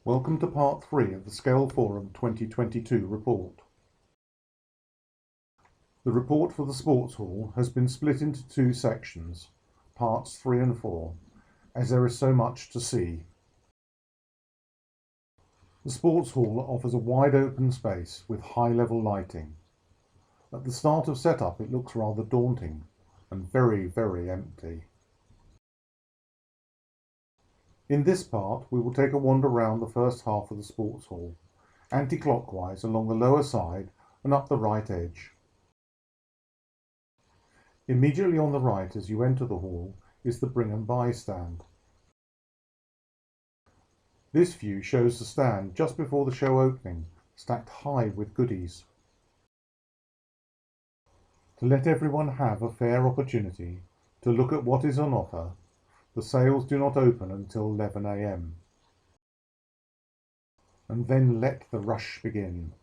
Welcome to Part 3 of the Scaleforum 2022 report. The report for the Sports Hall has been split into two sections, Parts 3 and 4, as there is so much to see. The Sports Hall offers a wide open space with high-level lighting. At the start of setup it looks rather daunting and very, very empty. In this part, we will take a wander round the first half of the sports hall, anti-clockwise along the lower side and up the right edge. Immediately on the right as you enter the hall is the bring and buy stand. This view shows the stand just before the show opening, stacked high with goodies. To let everyone have a fair opportunity to look at what is on offer, the sales do not open until 11 AM. And then let the rush begin.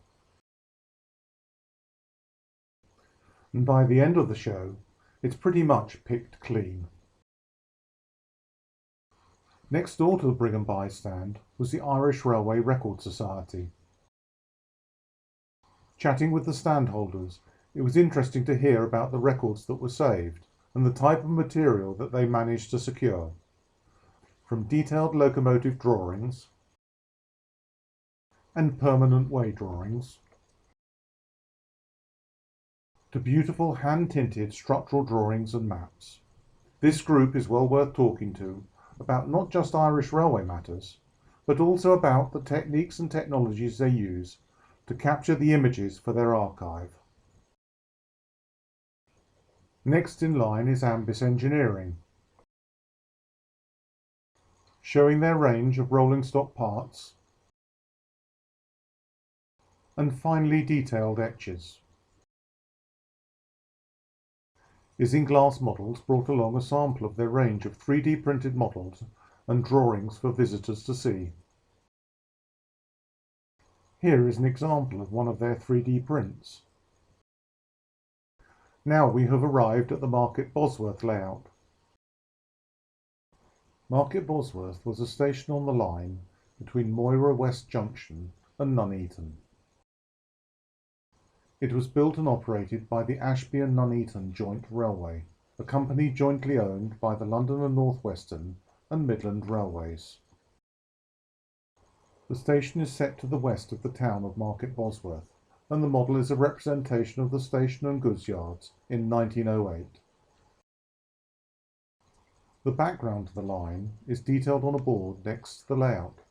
And by the end of the show, it's pretty much picked clean. Next door to the Bring and Buy stand was the Irish Railway Record Society. Chatting with the stand holders, it was interesting to hear about the records that were saved and the type of material that they managed to secure. From detailed locomotive drawings and permanent way drawings to beautiful hand-tinted structural drawings and maps. This group is well worth talking to about not just Irish railway matters, but also about the techniques and technologies they use to capture the images for their archive. Next in line is Ambis Engineering, showing their range of rolling stock parts and finely detailed etches. Isinglass Models brought along a sample of their range of 3D printed models and drawings for visitors to see. Here is an example of one of their 3D prints. Now we have arrived at the Market Bosworth layout. Market Bosworth was a station on the line between Moira West Junction and Nuneaton. It was built and operated by the Ashby and Nuneaton Joint Railway, a company jointly owned by the London and North Western and Midland Railways. The station is set to the west of the town of Market Bosworth, and the model is a representation of the station and goods yards in 1908. The background to the line is detailed on a board next to the layout.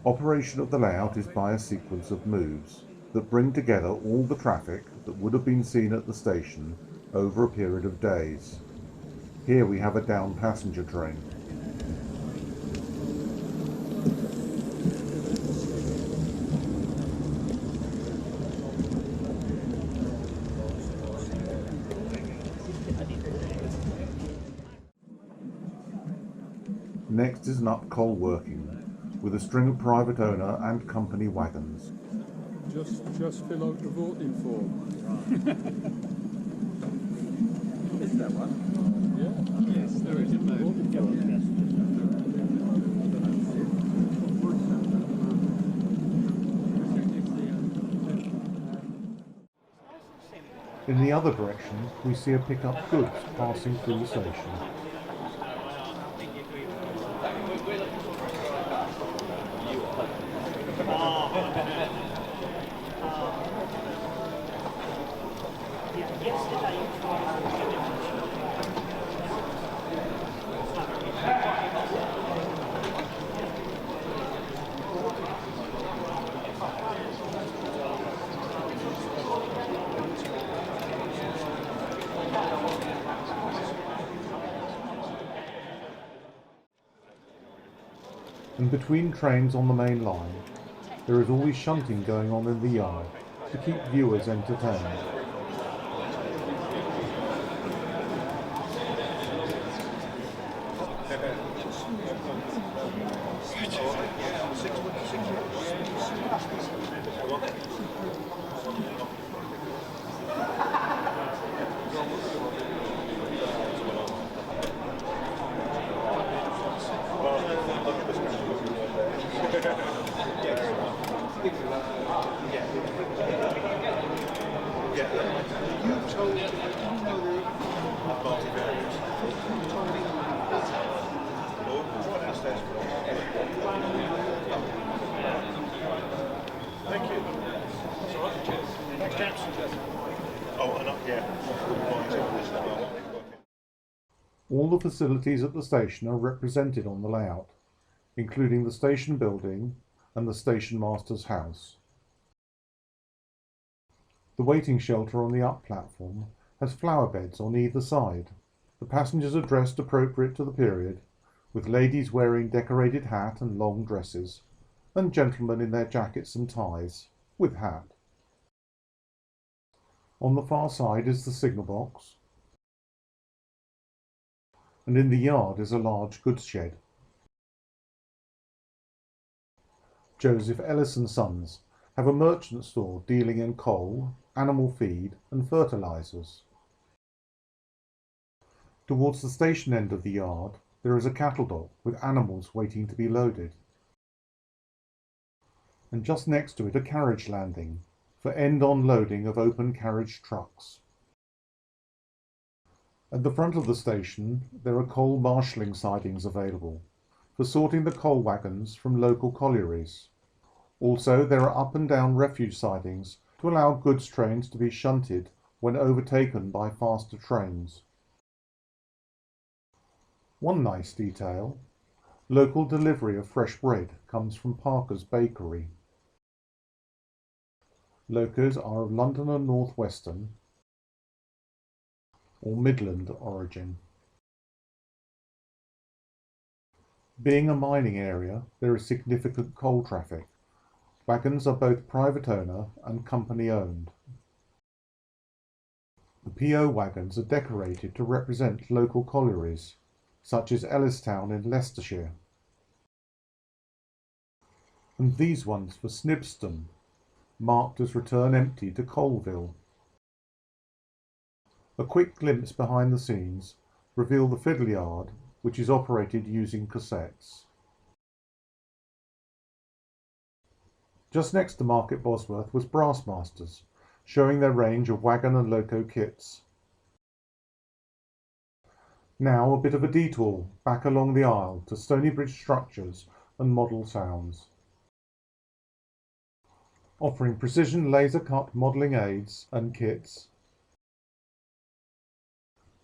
Operation of the layout is by a sequence of moves that bring together all the traffic that would have been seen at the station over a period of days. Here we have a down passenger train. Next is an up coal working, with a string of private owner and company wagons. Just fill out the voting form. Is there one? Yeah. Yes, there is a voting form. In the other direction, we see a pick-up goods passing through the station. And between trains on the main line, there is always shunting going on in the yard to keep viewers entertained. All the facilities at the station are represented on the layout, including the station building and the station master's house. The waiting shelter on the up platform has flower beds on either side. The passengers are dressed appropriate to the period, with ladies wearing decorated hat and long dresses, and gentlemen in their jackets and ties, with hat. On the far side is the signal box, and in the yard is a large goods shed. Joseph Ellis and Sons have a merchant store dealing in coal, animal feed and fertilisers. Towards the station end of the yard there is a cattle dock with animals waiting to be loaded. And just next to it a carriage landing for end-on loading of open carriage trucks. At the front of the station there are coal marshalling sidings available for sorting the coal wagons from local collieries. Also there are up and down refuge sidings to allow goods trains to be shunted when overtaken by faster trains. One nice detail: local delivery of fresh bread comes from Parker's Bakery. Locos are of London and North Western or Midland origin. Being a mining area, there is significant coal traffic. Wagons are both private owner and company owned. The PO wagons are decorated to represent local collieries, such as Ellistown in Leicestershire, and these ones for Snibston, marked as return empty to Coalville. A quick glimpse behind the scenes reveals the fiddle yard, which is operated using cassettes. Just next to Market Bosworth was Brassmasters, showing their range of wagon and loco kits. Now a bit of a detour back along the aisle to Stonybridge Structures and Model Sounds, offering precision laser cut modelling aids and kits,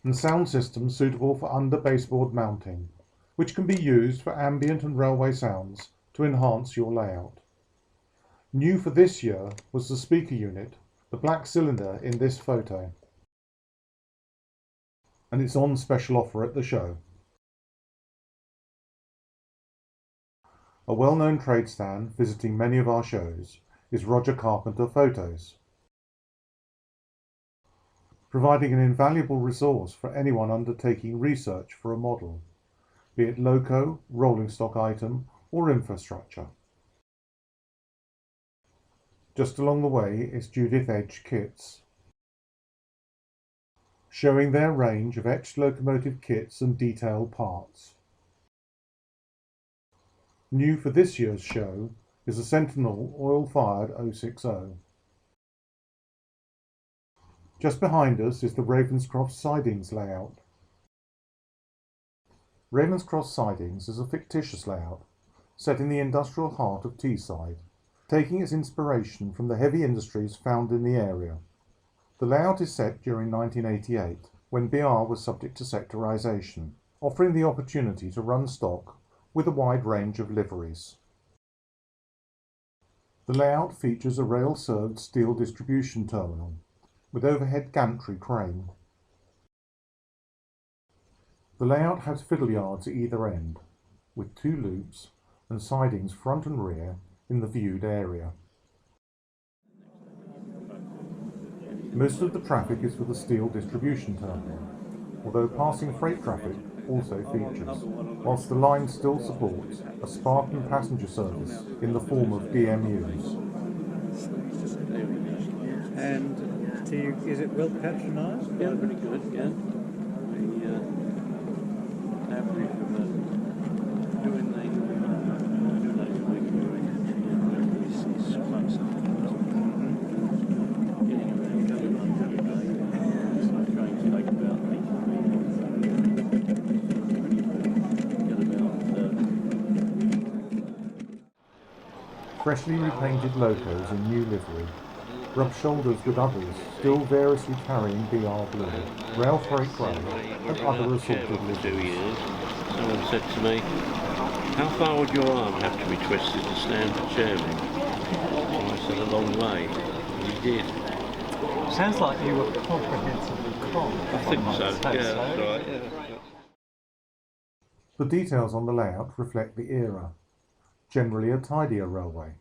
and sound systems suitable for under baseboard mounting, which can be used for ambient and railway sounds to enhance your layout. New for this year was the speaker unit, the black cylinder in this photo, and it's on special offer at the show. A well-known trade stand visiting many of our shows is Roger Carpenter Photos, providing an invaluable resource for anyone undertaking research for a model, be it loco, rolling stock item or infrastructure. Just along the way is Judith Edge Kits, showing their range of etched locomotive kits and detailed parts. New for this year's show is the Sentinel oil-fired 060. Just behind us is the Ravenscroft Sidings layout. Ravenscroft Sidings is a fictitious layout set in the industrial heart of Teesside, taking its inspiration from the heavy industries found in the area. The layout is set during 1988, when BR was subject to sectorisation, offering the opportunity to run stock with a wide range of liveries. The layout features a rail-served steel distribution terminal with overhead gantry crane. The layout has fiddle yards at either end, with 2 loops and sidings front and rear in the viewed area. Most of the traffic is for the steel distribution terminal, although passing freight traffic also features, whilst the line still supports a Spartan passenger service in the form of DMUs. And is it well patronised? Yeah, pretty good, yeah. Average of doing the is quite something. Getting around it's like trying to take about Freshly repainted locos in new livery rub shoulders with others still variously carrying BR Blue, rail freight grey, and other assorted for 2 liveries. years. Someone said to me, how far would your arm have to be twisted to stand for chairman? And I said, a long way. And he did. Sounds like you were comprehensively con. I think so. Yeah, that's right. Yeah. The details on the layout reflect the era, generally a tidier railway,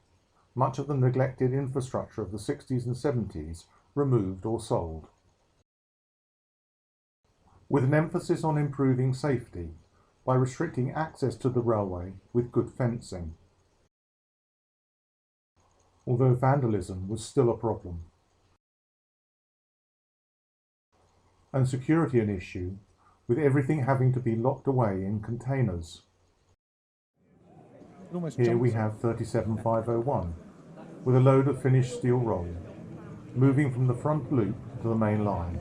much of the neglected infrastructure of the 60s and 70s removed or sold. With an emphasis on improving safety by restricting access to the railway with good fencing, although vandalism was still a problem, and security an issue, with everything having to be locked away in containers. Here we have 37501, with a load of finished steel roll, moving from the front loop to the main line.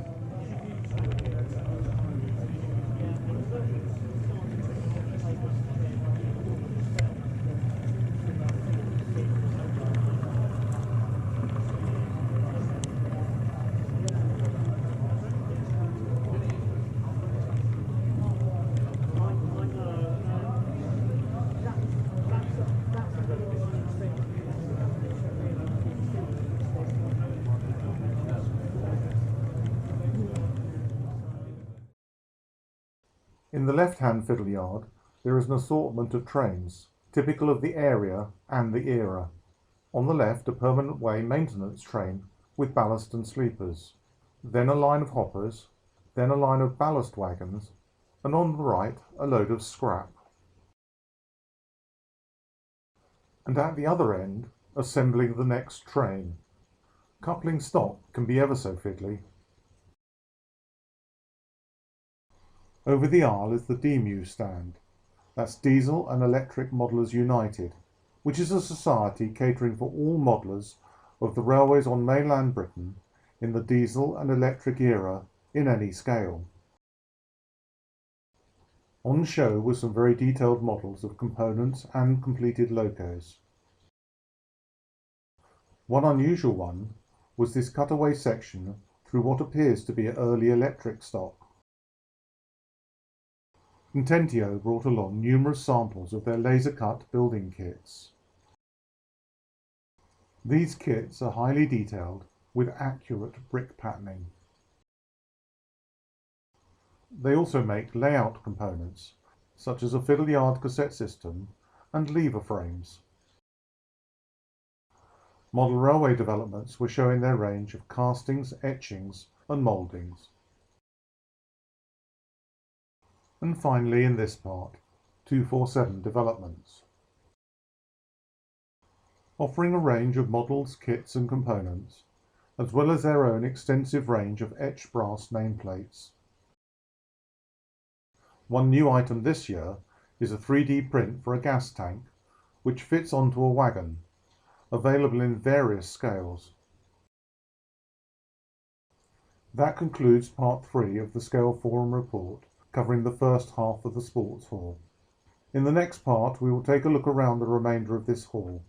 In the left-hand fiddle yard, there is an assortment of trains, typical of the area and the era. On the left, a permanent way maintenance train with ballast and sleepers, then a line of hoppers, then a line of ballast wagons, and on the right, a load of scrap. And at the other end, assembling the next train. Coupling stock can be ever so fiddly. Over the aisle is the DMU stand, that's Diesel and Electric Modellers United, which is a society catering for all modellers of the railways on mainland Britain in the diesel and electric era in any scale. On show were some very detailed models of components and completed locos. One unusual one was this cutaway section through what appears to be early electric stock. Intentio brought along numerous samples of their laser-cut building kits. These kits are highly detailed with accurate brick patterning. They also make layout components, such as a fiddle yard cassette system and lever frames. Model railway developments were showing their range of castings, etchings and mouldings. And finally, in this part, 247 developments. Offering a range of models, kits and components, as well as their own extensive range of etched brass nameplates. One new item this year is a 3D print for a gas tank, which fits onto a wagon, available in various scales. That concludes part 3 of the Scaleforum report, covering the first half of the sports hall. In the next part, we will take a look around the remainder of this hall.